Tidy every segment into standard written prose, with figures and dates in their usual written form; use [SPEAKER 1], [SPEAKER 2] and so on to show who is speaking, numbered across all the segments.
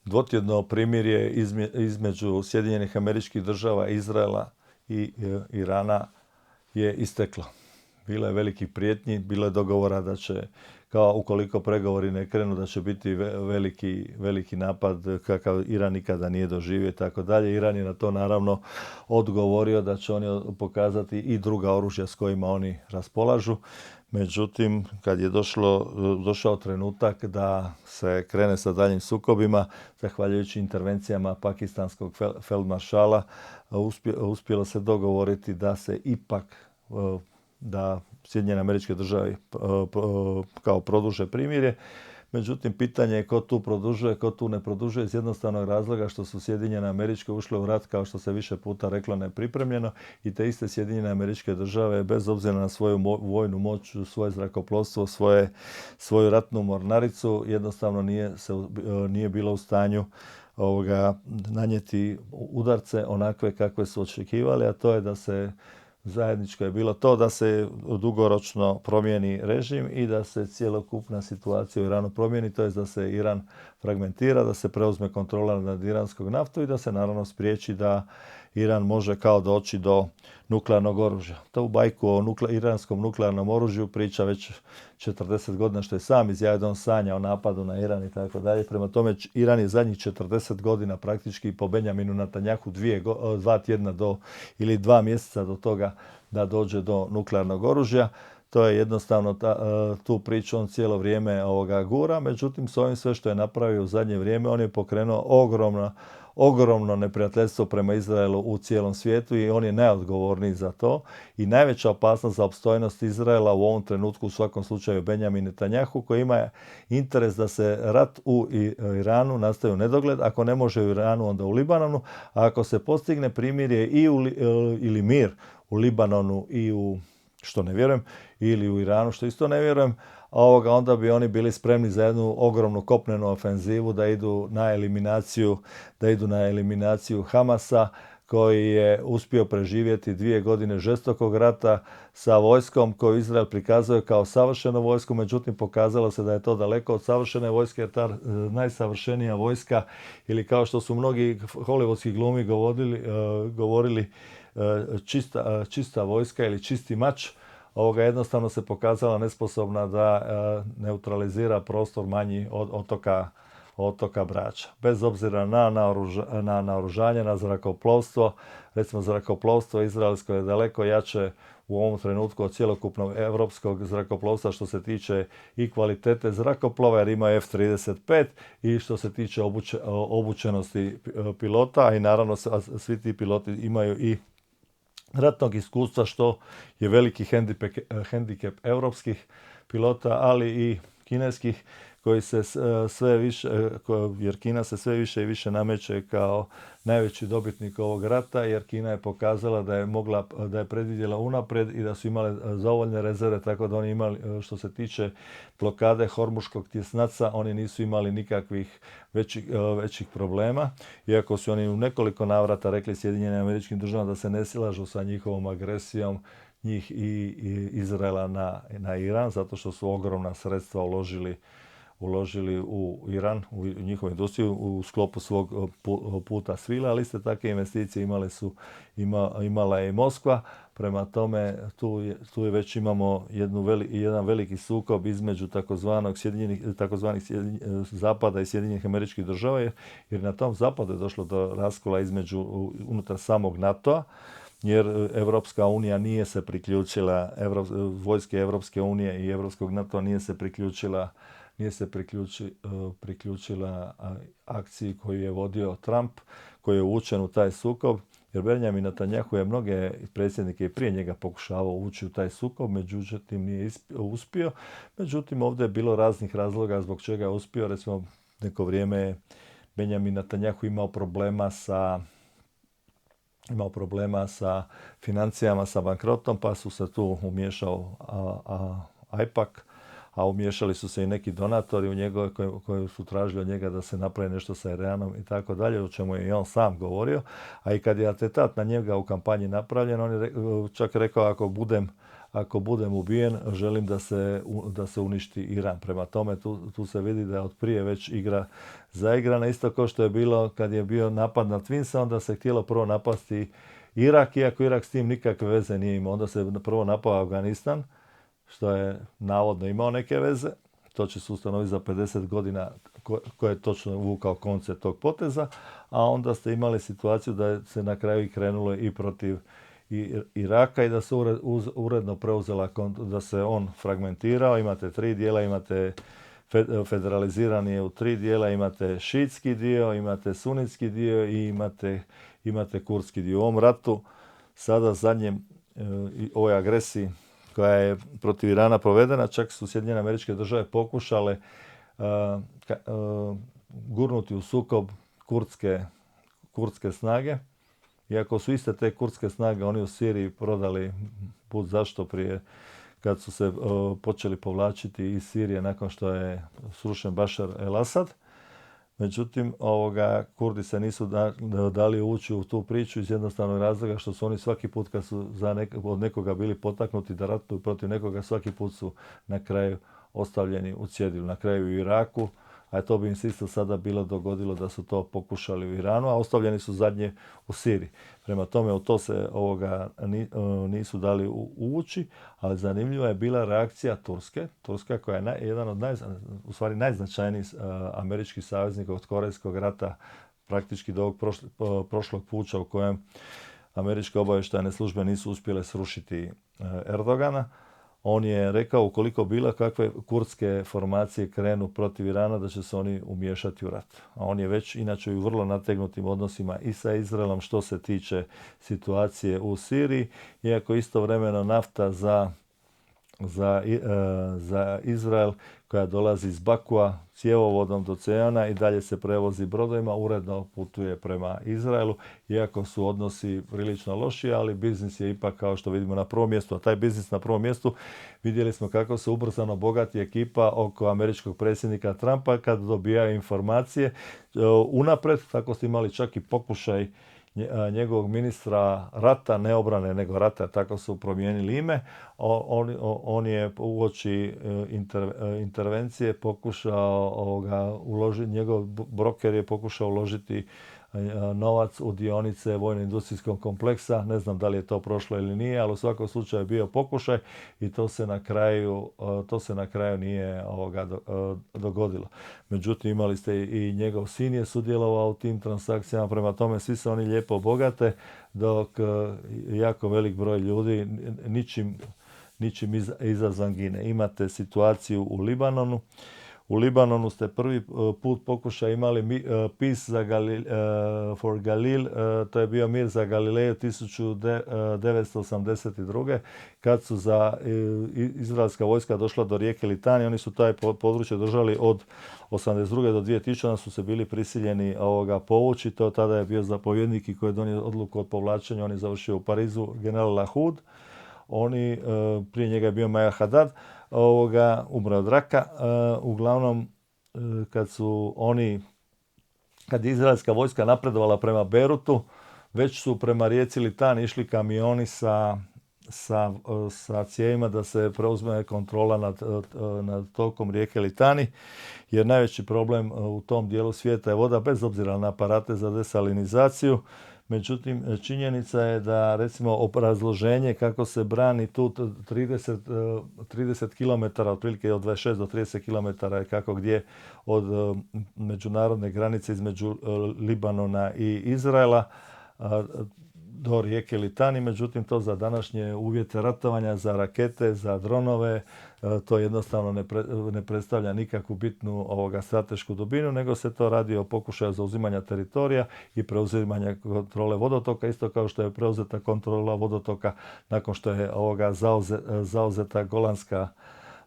[SPEAKER 1] dvotjedno primirje između Sjedinjenih Američkih Država, Izraela i Irana je isteklo. Bilo je velikih prijetnji, bilo je dogovora da će, kao ukoliko pregovori ne krenu, da će biti veliki napad kakav Iran nikada nije doživio i tako dalje. Iran je na to naravno odgovorio da će oni pokazati i druga oružja s kojima oni raspolažu. Međutim, kad je došao trenutak da se krene sa daljnjim sukobima, zahvaljujući intervencijama pakistanskog feldmaršala, uspjelo se dogovoriti da se ipak da Sjedinjene Američke Države kao produže primirje. Međutim, pitanje je ko tu produžuje, ko tu ne produžuje iz jednostavnog razloga što su Sjedinjene Američke ušle u rat, kao što se više puta reklo, nepripremljeno, i te iste Sjedinjene Američke Države, bez obzira na svoju vojnu moć, svoje zrakoplovstvo, svoju ratnu mornaricu, jednostavno nije bilo u stanju nanijeti udarce onakve kakve su očekivali, a to je da se zajedničko je bilo to da se dugoročno promijeni režim i da se cjelokupna situacija u Iranu promijeni, to je da se Iran fragmentira, da se preuzme kontrola nad iranskog naftom i da se naravno spriječi da Iran može kao doći do nuklearnog oružja. To u bajku o iranskom nuklearnom oružju priča već 40 godina, što je sam izjavio da on sanja o napadu na Iran i tako dalje. Prema tome, Iran je zadnjih 40 godina praktički po Benjaminu Netanjahu 2 tjedna ili 2 mjeseca do toga da dođe do nuklearnog oružja. To je jednostavno tu priču on cijelo vrijeme gura. Međutim, s ovim sve što je napravio u zadnje vrijeme, on je pokrenuo ogromno neprijateljstvo prema Izraelu u cijelom svijetu i on je najodgovorniji za to. I najveća opasnost za opstojnost Izraela u ovom trenutku u svakom slučaju Benjamin Netanjahu, koji ima interes da se rat u Iranu nastavi u nedogled. Ako ne može u Iranu, onda u Libanonu. A ako se postigne primirje ili mir u Libanonu i što ne vjerujem, ili u Iranu, što isto ne vjerujem, onda bi oni bili spremni za jednu ogromnu kopnenu ofenzivu da idu na eliminaciju Hamasa, koji je uspio preživjeti 2 godine žestokog rata sa vojskom koju Izrael prikazuje kao savršenu vojsku, međutim pokazalo se da je to daleko od savršene vojske, jer ta najsavršenija vojska, ili kao što su mnogi hollywoodski glumi govorili, čista vojska ili čisti mač, jednostavno se pokazala nesposobna da neutralizira prostor manji od otoka Brača. Bez obzira na naoružanje, na zrakoplovstvo, recimo zrakoplovstvo izraelsko je daleko jače u ovom trenutku od cjelokupnog europskog zrakoplovstva što se tiče i kvalitete zrakoplova, jer ima F-35, i što se tiče obučenosti pilota, i naravno svi ti piloti imaju i ratnog iskustva, što je veliki hendikep europskih pilota, ali i kineskih, koji se sve više, jer Kina se sve više i više nameće kao najveći dobitnik ovog rata, jer Kina je pokazala da je predvidjela unaprijed i da su imale dovoljne rezerve, tako da oni imali, što se tiče blokade Hormuškog tjesnaca, oni nisu imali nikakvih većih problema, iako su oni u nekoliko navrata rekli Sjedinjenim Američkim Državama da se ne silažu sa njihovom agresijom njih i Izraela na Iran, zato što su ogromna sredstva uložili u Iran, u njihovu industriju u sklopu svog puta svila, ali iste takve investicije imala je i Moskva. Prema tome, tu je već imamo jedan veliki sukob između takozvanih Zapada i Sjedinjenih Američkih Država, jer na tom Zapadu je došlo do raskola unutar samog NATO-a, jer Evropska unija nije se priključila, vojske Evropske unije i Evropskog NATO nije se priključila akciji koju je vodio Trump, koji je uvučen u taj sukob, jer Benjamin Netanjahu je mnoge predsjednike i prije njega pokušavao ući u taj sukob, međutim nije uspio. Međutim, ovdje je bilo raznih razloga zbog čega je uspio. Recimo, neko vrijeme je Benjamin Netanjahu imao problema sa financijama, sa bankrotom, pa su se tu umiješao AIPAC, a umiješali su se i neki donatori u njegove koji su tražili od njega da se napravi nešto sa Iranom i tako dalje, o čemu je i on sam govorio. A i kad je atentat na njega u kampanji napravljen, on je čak rekao, ako budem ubijen, želim da se uništi Iran. Prema tome, tu se vidi da je od prije već igra zaigrana. Isto kao što je bilo kad je bio napad na Twinsa, onda se htjelo prvo napasti Irak, iako Irak s tim nikakve veze nije imao. Onda se prvo napao Afganistan, što je navodno imao neke veze. To će se ustanoviti za 50 godina ko je točno vukao konce tog poteza, a onda ste imali situaciju da se na kraju krenulo i protiv Iraka i da se uredno preuzela, da se on fragmentirao. Imate 3 dijela, imate federalizirani je u 3 dijela, imate šiitski dio, imate sunitski dio i imate kurdski dio. U ovom ratu, sada zadnjem, ovoj agresiji koja je protiv Irana provedena, čak su Sjedinjene Američke Države pokušale gurnuti u sukob kurdske snage. Iako su iste te kurdske snage oni u Siriji prodali put zašto prije, kad su se počeli povlačiti iz Sirije nakon što je srušen Bašar el-Asad. Međutim, Kurdi se nisu dali ući u tu priču iz jednostavnog razloga što su oni svaki put kad su od nekoga bili potaknuti da ratuju protiv nekoga, svaki put su na kraju ostavljeni u cjedilu. Na kraju u Iraku, a to bi im se isto sada bilo dogodilo da su to pokušali u Iranu, a ostavljeni su zadnje u Siriji. Prema tome, u to se nisu dali ući, ali zanimljiva je bila reakcija Turske. Turska koja je jedan od najznačajnijih američkih saveznika od Korejskog rata, praktički do ovog prošlog puča u kojem američke obavještajne službe nisu uspjele srušiti Erdogana. On je rekao ukoliko bilo kakve kurdske formacije krenu protiv Irana da će se oni umiješati u rat. A on je već inače u vrlo nategnutim odnosima i sa Izraelom što se tiče situacije u Siriji, iako istovremeno nafta za Izrael koja dolazi iz Bakua cjevovodom do Ceana i dalje se prevozi brodovima, uredno putuje prema Izraelu, iako su odnosi prilično loši, ali biznis je ipak, kao što vidimo, na prvom mjestu. A taj biznis na prvom mjestu vidjeli smo kako se ubrzano bogati ekipa oko američkog predsjednika Trumpa kad dobijaju informacije unapred. Tako ste imali čak i pokušaj njegovog ministra rata, ne obrane nego rata, tako su promijenili ime. On je uoči intervencije pokušao uložiti, njegov broker je pokušao uložiti novac u dionice vojno-industrijskog kompleksa. Ne znam da li je to prošlo ili nije, ali u svakom slučaju je bio pokušaj i to se na kraju nije dogodilo. Međutim, imali ste i njegov sin je sudjelovao u tim transakcijama, prema tome svi se oni lijepo bogate, dok jako velik broj ljudi ničim izazvan gine. Imate situaciju u Libanonu. U Libanonu ste prvi put pokušaj imali Peace for Galil, to je bio mir za Galileju 1982. Kad su izraelska vojska došla do rijeke Litani, oni su taj područje držali od 1982. do 2000. Onda su se bili prisiljeni povući. To tada je bio zapovjednik i koji je donio odluku o povlačenju. On je završio u Parizu, general Lahoud. Prije njega je bio Maja Haddad, umro od raka. Uglavnom, kad je izraelska vojska napredovala prema Beirutu, već su prema rijeci Litani išli kamioni sa cijevima da se preuzme kontrola nad tokom rijeke Litani, jer najveći problem u tom dijelu svijeta je voda, bez obzira na aparate za desalinizaciju. Međutim, činjenica je da, recimo, obrazloženje kako se brani tu 30 km, otprilike od 26 do 30 km je kako gdje od međunarodne granice između Libanona i Izraela do rijeke Litani. Međutim, to za današnje uvjete ratovanja, za rakete, za dronove, to jednostavno ne predstavlja nikakvu bitnu stratešku dubinu, nego se to radi o pokušaju zauzimanja teritorija i preuzimanja kontrole vodotoka, isto kao što je preuzeta kontrola vodotoka nakon što je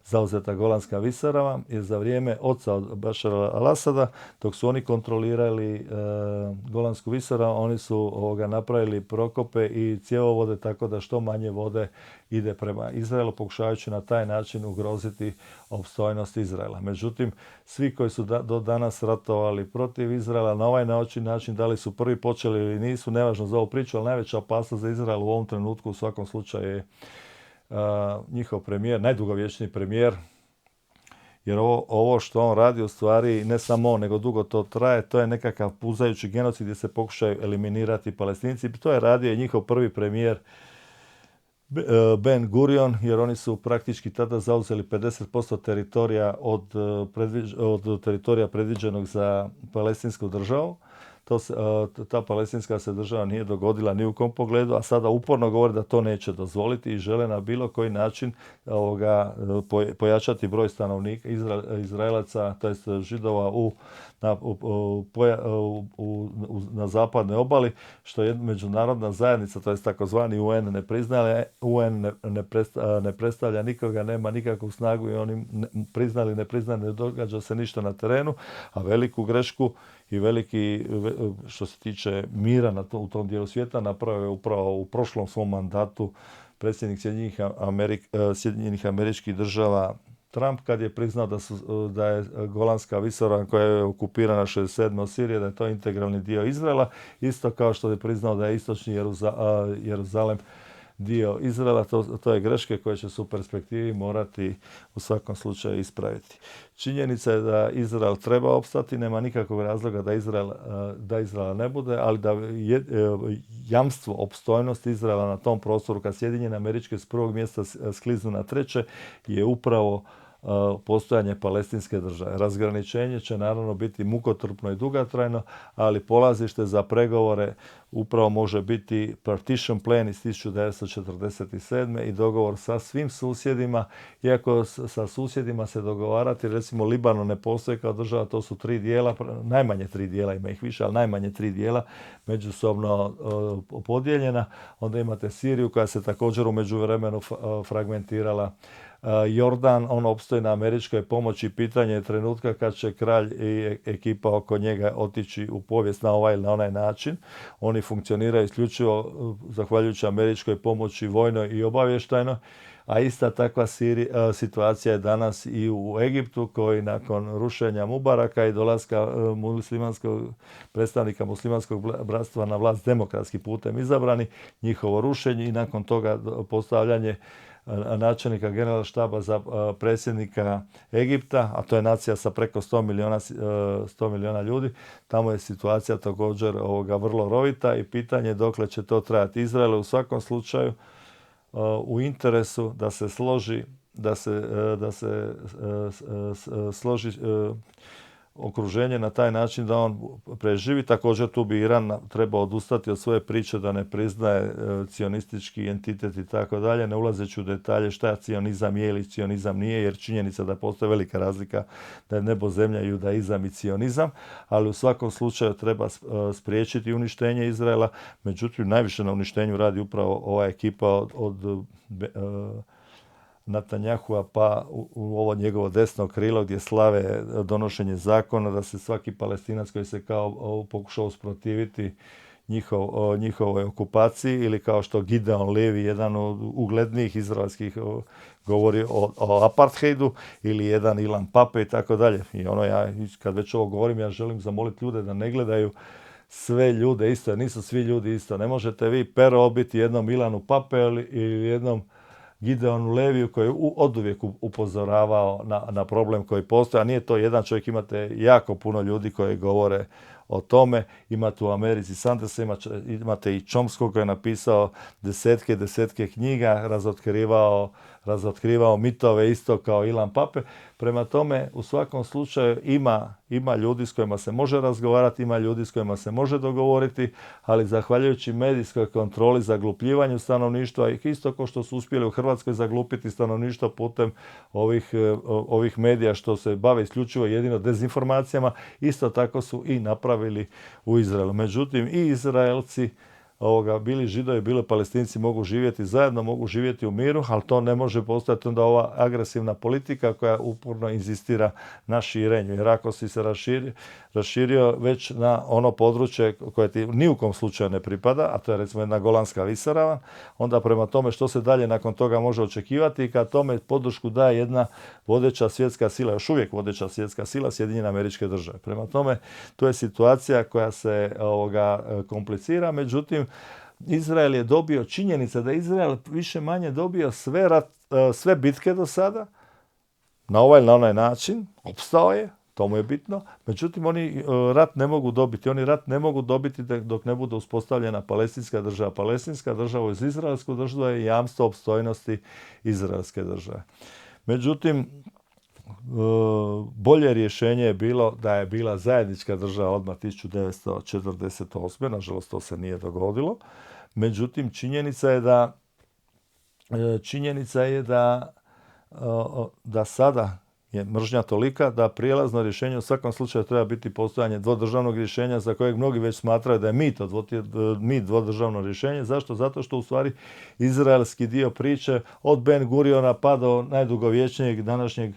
[SPEAKER 1] zauzeta Golanska visoravan, jer za vrijeme oca od Bašara al-Asada, dok su oni kontrolirali Golansku visoravan, oni su napravili prokope i cjevovode tako da što manje vode ide prema Izraelu, pokušavajući na taj način ugroziti opstojnost Izraela. Međutim, svi koji su do danas ratovali protiv Izraela na ovaj način, da li su prvi počeli ili nisu, nevažno za ovu priču, ali najveća opasnost za Izrael u ovom trenutku u svakom slučaju je njihov premijer, najdugovječniji premijer, jer ovo što on radi u stvari, ne samo on, nego dugo to traje, to je nekakav puzajući genocid gdje se pokušaju eliminirati Palestinci. To je radio i njihov prvi premijer Ben Gurion, jer oni su praktički tada zauzeli 50% teritorija od teritorija predviđenog za palestinsku državu. Ta palestinska se država nije dogodila ni u kom pogledu, a sada uporno govore da to neće dozvoliti i žele na bilo koji način pojačati broj stanovnika Izraelaca, to jest Židova na zapadnoj obali, što je međunarodna zajednica, to jest takozvani UN ne priznaje. UN ne predstavlja nikoga, nema nikakvu snagu i oni priznali, ne priznali, ne događa se ništa na terenu, a veliku grešku i veliki, što se tiče mira u tom dijelu svijeta, napravio je upravo u prošlom svom mandatu predsjednik Sjedinjenih Američkih Država Trump, kad je priznao da je Golanska visoravan koja je okupirana 67. od Sirije, da je to integralni dio Izraela, isto kao što je priznao da je istočni Jeruzalem dio Izraela. To je greške koje će se u perspektivi morati u svakom slučaju ispraviti. Činjenica je da Izrael treba opstati, nema nikakvog razloga da Izraela ne bude, ali da jamstvo opstojnosti Izraela na tom prostoru, kad Sjedinjene Američke s prvog mjesta skliznu na treće, je upravo postojanje palestinske države. Razgraničenje će naravno biti mukotrpno i dugotrajno, ali polazište za pregovore upravo može biti partition plan iz 1947. i dogovor sa svim susjedima. Iako sa susjedima se dogovarati, recimo Libanon ne postoji kao država, to su 3 dijela, najmanje 3 dijela, ima ih više, ali najmanje 3 dijela međusobno podijeljena. Onda imate Siriju koja se također u međuvremenu fragmentirala. Jordan, on opstoji na američkoj pomoći, pitanje je trenutka kad će kralj i ekipa oko njega otići u povijest na ovaj ili na onaj način. Oni funkcioniraju isključivo zahvaljujući američkoj pomoći vojnoj i obavještajnoj, a ista takva situacija je danas i u Egiptu, koji nakon rušenja Mubaraka i dolaska predstavnika muslimanskog bratstva na vlast demokratskim putem izabrani, njihovo rušenje i nakon toga postavljanje načelnika generalnog štaba za predsjednika Egipta, a to je nacija sa preko 100 milijuna ljudi. Tamo je situacija također vrlo rovita i pitanje dokle će to trajati. Izrael u svakom slučaju u interesu da se složi okruženje na taj način da on preživi. Također tu bi Iran trebao odustati od svoje priče da ne priznaje cionistički entitet i tako dalje, ne ulazeći u detalje šta cionizam je ili cionizam nije, jer činjenica da postoji velika razlika da je nebo, zemlja, judaizam i cionizam, ali u svakom slučaju treba spriječiti uništenje Izraela. Međutim, najviše na uništenju radi upravo ova ekipa od Netanjahua pa u ovo njegovo desno krilo gdje slave donošenje zakona da se svaki Palestinac koji se kao pokušao usprotiviti njihovoj okupaciji, ili kao što Gideon Levi, jedan od uglednijih izraelskih, govori o apartheidu, ili jedan Ilan Pape i tako dalje. I ja kad već ovo govorim, ja želim zamoliti ljude da ne gledaju sve ljude isto, jer nisu svi ljudi isto. Ne možete vi pero obiti jednom Ilanu Pape ili jednom Gideonu Leviju koji je oduvijek upozoravao na problem koji postoji, a nije to jedan čovjek, imate jako puno ljudi koji govore o tome. Imate u Americi Sandersa, imate i Chomskog koji je napisao desetke knjiga, razotkrivao mitove isto kao Ilan Pape. Prema tome, u svakom slučaju ima ljudi s kojima se može razgovarati, ima ljudi s kojima se može dogovoriti, ali zahvaljujući medijskoj kontroli, zaglupljivanju stanovništva, isto kao što su uspjeli u Hrvatskoj zaglupiti stanovništvo putem ovih medija što se bave isključivo jedino dezinformacijama, isto tako su i napravili u Izraelu. Međutim, i Izraelci, bili Židovi, bili Palestinci, mogu živjeti zajedno, mogu živjeti u miru, ali to ne može postojati onda ova agresivna politika koja uporno inzistira na širenju. Jer ako si se raširio već na ono područje koje ti ni u kom slučaju ne pripada, a to je recimo jedna Golanska visoravan, onda prema tome što se dalje nakon toga može očekivati, i kad tome podršku daje jedna vodeća svjetska sila, još uvijek vodeća svjetska sila, Sjedinjene Američke Države. Prema tome, to je situacija koja se komplicira, međutim, Izrael je dobio, činjenica da je Izrael više manje dobio sve bitke do sada, na ovaj ili na onaj način, opstao je, to mu je bitno, međutim oni rat ne mogu dobiti. Oni rat ne mogu dobiti dok ne bude uspostavljena palestinska država. Palestinska država uz izraelsku državu je jamstvo opstojnosti izraelske države. Međutim, bolje rješenje je bilo da je bila zajednička država odmah 1948. Nažalost, to se nije dogodilo. Međutim, činjenica je da sada je mržnja tolika da prijelazno rješenje u svakom slučaju treba biti postojanje dvodržavnog rješenja za kojeg mnogi već smatraju da je mit dvodržavno rješenje. Zašto? Zato što u stvari izraelski dio priče od Ben Guriona pa do najdugovječnijeg današnjeg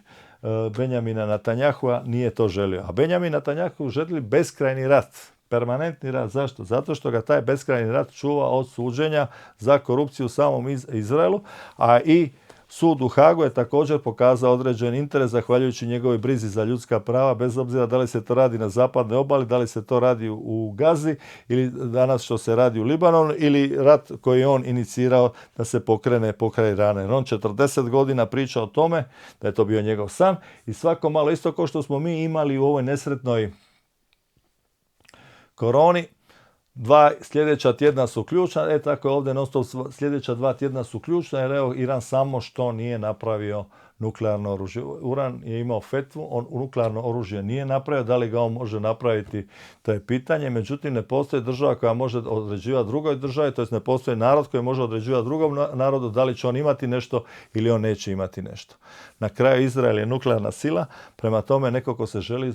[SPEAKER 1] Benjamina Netanjahua nije to želio. A Benjamin Netanjahu želi beskrajni rat. Permanentni rat. Zašto? Zato što ga taj beskrajni rat čuva od suđenja za korupciju u samom Izraelu, a i sud u Hagu je također pokazao određen interes zahvaljujući njegovoj brizi za ljudska prava, bez obzira da li se to radi na zapadnoj obali, da li se to radi u Gazi ili danas što se radi u Libanonu ili rat koji je on inicirao da se pokrene pokraj Irana. Jer on 40 godina priča o tome da je to bio njegov san i svako malo isto kao što smo mi imali u ovoj nesretnoj koroni, sljedeća tjedna su ključna, tako je ovdje sljedeća 2 tjedna su ključna, jer evo Iran samo što nije napravio nuklearno oružje. Iran je imao fetvu, on nuklearno oružje nije napravio, da li ga on može napraviti, to je pitanje, međutim ne postoji država koja može određivati drugoj državi, to jest ne postoji narod koji može određivati drugom narodu da li će on imati nešto ili on neće imati nešto. Na kraju Izrael je nuklearna sila, prema tome neko ko se želi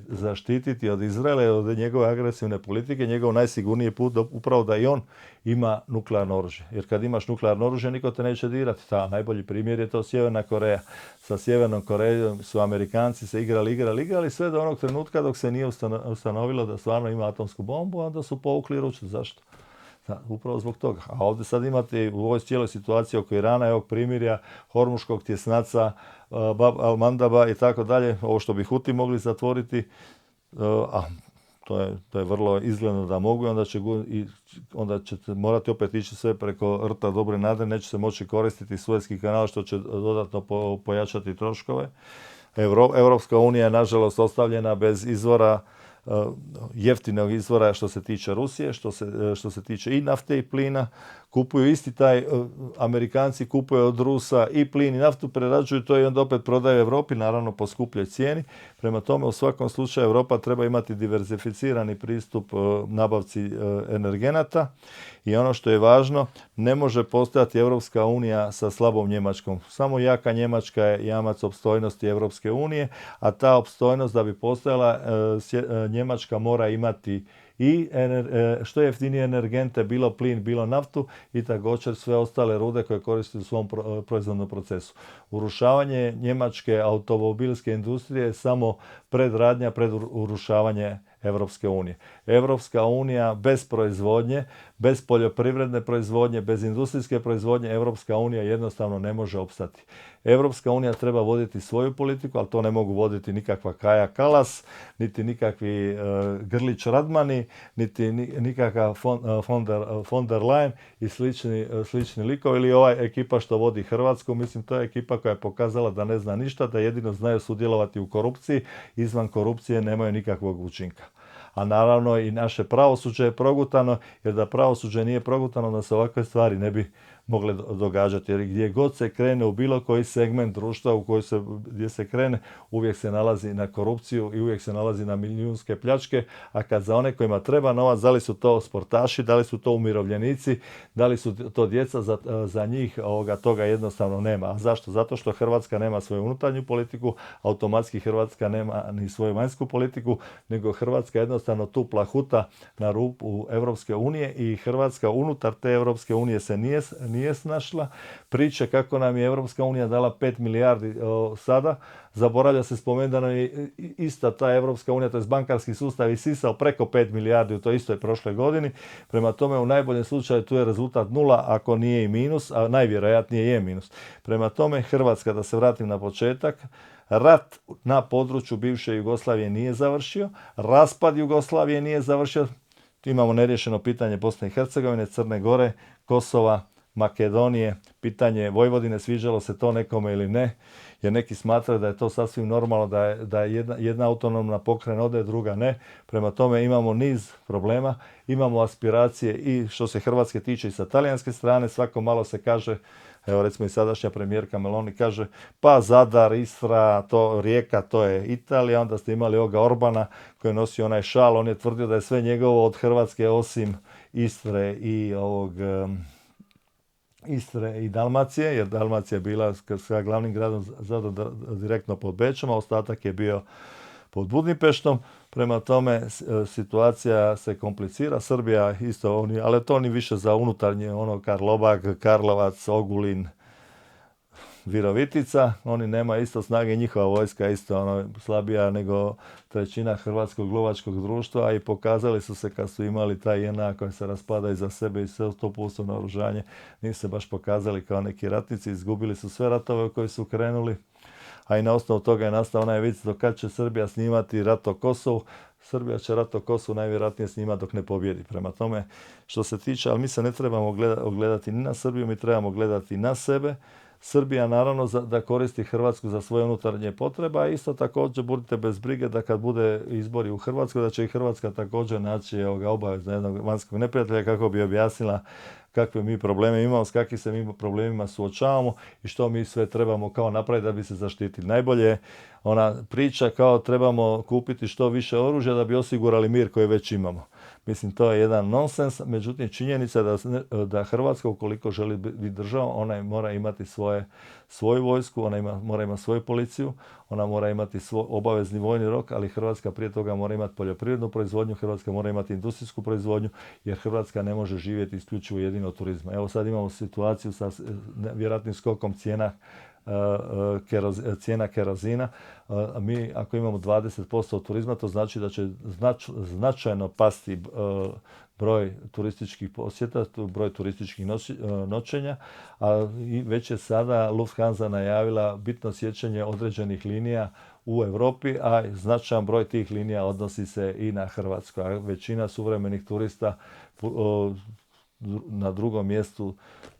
[SPEAKER 1] zaštititi od Izraela i od njegove agresivne politike, njegov najsigurniji put upravo da i on ima nuklearno oružje. Jer kad imaš nuklearno oružje, niko te neće dirati. Najbolji primjer je to Sjeverna Koreja. Sa Sjevernom Korejom su Amerikanci se igrali sve do onog trenutka dok se nije ustanovilo da stvarno ima atomsku bombu, a onda su povukli ruču. Zašto? Upravo zbog toga. A ovdje sad imate u ovoj cijeloj situaciji oko Irana i ovog primirja, Hormuškog tjesnaca, Bab al-Mandaba i tako dalje, ovo što bi Huti mogli zatvoriti, to je vrlo izgledno da mogu i onda ćete morati opet ići sve preko rta Dobre nade, neće se moći koristiti Suezki kanal što će dodatno pojačati troškove. Europska unija je nažalost ostavljena bez izvora, jeftinog izvora što se tiče Rusije, što se tiče i nafte i plina. Kupuju isti taj, Amerikanci kupuju od Rusa i plin i naftu, prerađuju to i onda opet prodaju Europi, naravno po skupljoj cijeni. Prema tome, u svakom slučaju Europa treba imati diverzificirani pristup nabavci energenata i ono što je važno, ne može postojati Europska unija sa slabom Njemačkom. Samo jaka Njemačka je jamac opstojnosti Europske unije, a ta opstojnost da bi postojala, Njemačka mora imati i što jeftinije energente, bilo plin, bilo naftu i također sve ostale rude koje koristi u svom proizvodnom procesu. Urušavanje njemačke automobilske industrije je samo predradnja pred urušavanje Europske unije. Europska unija bez proizvodnje, bez poljoprivredne proizvodnje, bez industrijske proizvodnje, Europska unija jednostavno ne može opstati. Europska unija treba voditi svoju politiku, ali to ne mogu voditi nikakva Kaja Kalas, niti nikakvi Grlić Radmani, niti nikakav von der Leyen i slični likovi ili ova ekipa što vodi Hrvatsku. Mislim, to je ekipa koja je pokazala da ne zna ništa, da jedino znaju sudjelovati u korupciji, izvan korupcije nemaju nikakvog učinka. A naravno i naše pravosuđe je progutano, jer da pravosuđe nije progutano da se ovakve stvari ne bi mogle događati. Jer gdje god se krene u bilo koji segment društva gdje se krene, uvijek se nalazi na korupciju i uvijek se nalazi na milijunske pljačke, a kad za one kojima treba novac, da li su to sportaši, da li su to umirovljenici, da li su to djeca, za njih toga jednostavno nema. A zašto? Zato što Hrvatska nema svoju unutarnju politiku, automatski Hrvatska nema ni svoju vanjsku politiku, nego Hrvatska jednostavno tu plahuta na rubu Europske unije i Hrvatska unutar te Europske unije se nije snašla. Priče kako nam je Europska unija dala 5 milijardi sada, zaboravlja se spomenuti da nam je ista ta Europska unija, to je bankarski sustav, isisao preko 5 milijardi u toj istoj prošloj godini. Prema tome, u najboljem slučaju tu je rezultat nula, ako nije i minus, a najvjerojatnije je minus. Prema tome, Hrvatska, da se vratim na početak, rat na području bivše Jugoslavije nije završio, raspad Jugoslavije nije završio, Imamo neriješeno pitanje Bosne i Hercegovine, Crne Gore, Kosova, Makedonije, pitanje Vojvodine, sviđalo se to nekome ili ne, jer neki smatraju da je to sasvim normalno, da je jedna autonomna pokrajina ode, druga ne. Prema tome imamo niz problema, imamo aspiracije i što se Hrvatske tiče i sa talijanske strane, svako malo se kaže, evo recimo i sadašnja premijerka Meloni kaže, pa Zadar, Istra, to Rijeka, to je Italija. Onda ste imali ovoga Orbana koji je nosio onaj šal, on je tvrdio da je sve njegovo od Hrvatske osim Istre i Dalmacije, jer Dalmacija je bila sa glavnim gradom Zadar direktno pod Bečom, a ostatak je bio pod Budimpeštom. Prema tome situacija se komplicira. Srbija isto, ali to ni više za unutarnje, Karlobag, Karlovac, Ogulin, Virovitica, oni nema isto snage, njihova vojska je isto slabija nego trećina hrvatskog lovačkog društva, i pokazali su se kad su imali taj JNA koji se raspada iza sebe i sve 100% naoružanje, nisu se baš pokazali kao neki ratnici, izgubili su sve ratove u koji su krenuli, a i na osnovu toga je nastao onaj vic do kad će Srbija snimati rat o Kosovu. Srbija će rat o Kosovu najvjerojatnije snimati dok ne pobjedi. Prema tome, što se tiče, ali mi se ne trebamo gledati ni na Srbiju, mi trebamo gledati na sebe. Srbija naravno da koristi Hrvatsku za svoje unutarnje potrebe, a isto također budite bez brige da kad bude izbori u Hrvatskoj, da će i Hrvatska također naći obavezno jednog vanjskog neprijatelja kako bi objasnila kakve mi probleme imamo, s kakvim se mi problemima suočavamo i što mi sve trebamo kao napraviti da bi se zaštitili. Najbolje je ona priča kao trebamo kupiti što više oružja da bi osigurali mir koji već imamo. Mislim, to je jedan nonsens, međutim činjenica da Hrvatska ukoliko želi biti država, ona mora imati svoju vojsku, mora imati svoju policiju, ona mora imati svoj obavezni vojni rok, ali Hrvatska prije toga mora imati poljoprivrednu proizvodnju, Hrvatska mora imati industrijsku proizvodnju, jer Hrvatska ne može živjeti isključivo jedino od turizma. Evo sad imamo situaciju sa vjerojatnim skokom cijena kerozina. Mi ako imamo 20% od turizma, to znači da će značajno pasti broj turističkih posjeta, broj turističkih noćenja, a već je sada Lufthansa najavila bitno sjećanje određenih linija u Europi, a značajan broj tih linija odnosi se i na Hrvatsku. A većina suvremenih turista na drugom mjestu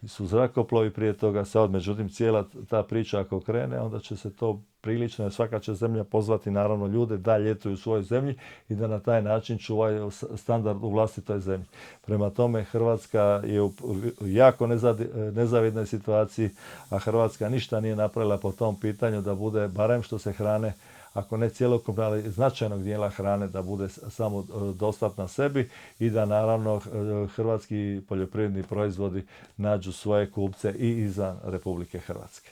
[SPEAKER 1] su zrakoplovi prije toga sad, međutim cijela ta priča ako krene, onda će se to prilično, jer svaka će zemlja pozvati naravno ljude da ljetuju u svojoj zemlji i da na taj način čuvaju standard u vlastitoj zemlji. Prema tome Hrvatska je u jako nezavidnoj situaciji, a Hrvatska ništa nije napravila po tom pitanju da bude barem što se hrane, ako ne cjelokupno, ali značajnog dijela hrane da bude samo dostatna sebi i da naravno hrvatski poljoprivredni proizvodi nađu svoje kupce i izvan Republike Hrvatske.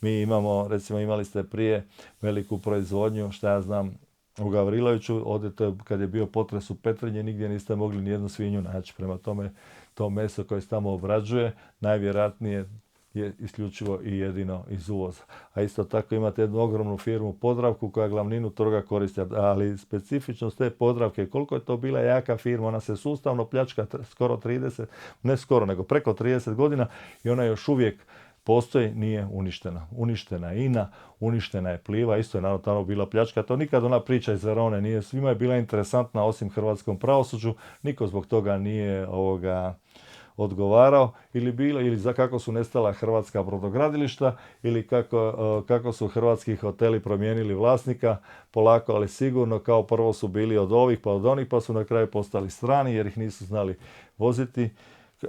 [SPEAKER 1] Mi imamo, recimo imali ste prije veliku proizvodnju, šta ja znam, u Gavriloviću, odete kad je bio potres u Petrinji, nigdje niste mogli ni jednu svinju naći. Prema tome, to meso koje se tamo obrađuje, najvjerojatnije je isključivo i jedino iz uvoza. A isto tako imate jednu ogromnu firmu Podravku koja glavninu toga koristi, ali specifičnost te Podravke, koliko je to bila jaka firma, ona se sustavno pljačka skoro 30, ne skoro, nego preko 30 godina i ona još uvijek postoji, nije uništena. Uništena je INA, uništena je Pliva, isto je naravno tamo bila pljačka. To nikad ona priča iz Verone nije, svima je bila interesantna osim hrvatskom pravosuđu, niko zbog toga nije odgovarao ili za kako su nestala hrvatska brodogradilišta ili kako su hrvatski hoteli promijenili vlasnika, polako ali sigurno, kao prvo su bili od ovih pa od onih, pa su na kraju postali strani jer ih nisu znali voziti.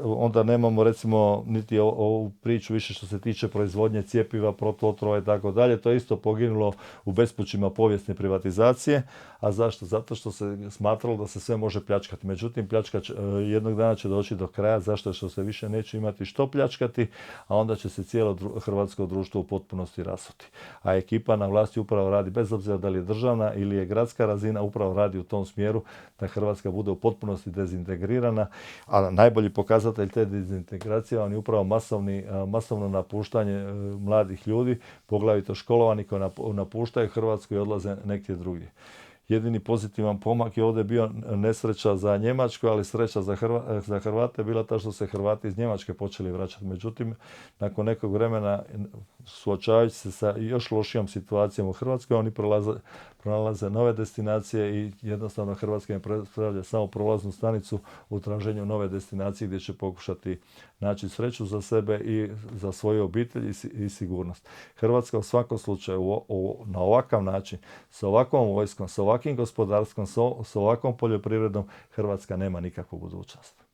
[SPEAKER 1] Onda nemamo recimo niti ovu priču više što se tiče proizvodnje cjepiva, protuotrova i tako dalje. To je isto poginulo u bespućima povijesne privatizacije. A zašto? Zato što se smatralo da se sve može pljačkati. Međutim, pljačka jednog dana će doći do kraja. Zašto? Što se više neće imati što pljačkati, a onda će se cijelo hrvatsko društvo u potpunosti rasuti. A ekipa na vlasti upravo radi, bez obzira da li je državna ili je gradska razina, upravo radi u tom smjeru da Hrvatska bude u potpunosti dezintegrirana, a najbolji pokazatelj te dezintegracije on je upravo masovno napuštanje mladih ljudi, poglavito školovani koji napuštaju Hrvatsku i odlaze negdje drugdje. Jedini pozitivan pomak je ovdje bio nesreća za Njemačku, ali sreća za Hrvate je bila ta što se Hrvati iz Njemačke počeli vraćati. Međutim, nakon nekog vremena suočavajući se sa još lošijom situacijom u Hrvatskoj, oni pronalaze nove destinacije i jednostavno Hrvatska im predstavlja samo prolaznu stanicu u traženju nove destinacije gdje će pokušati naći sreću za sebe i za svoju obitelj i sigurnost. Hrvatska u svakom slučaju na ovakav način, sa ovakvom vojskom, sa ovakvim gospodarstvom, sa ovakvom poljoprivredom, Hrvatska nema nikakvu budućnost.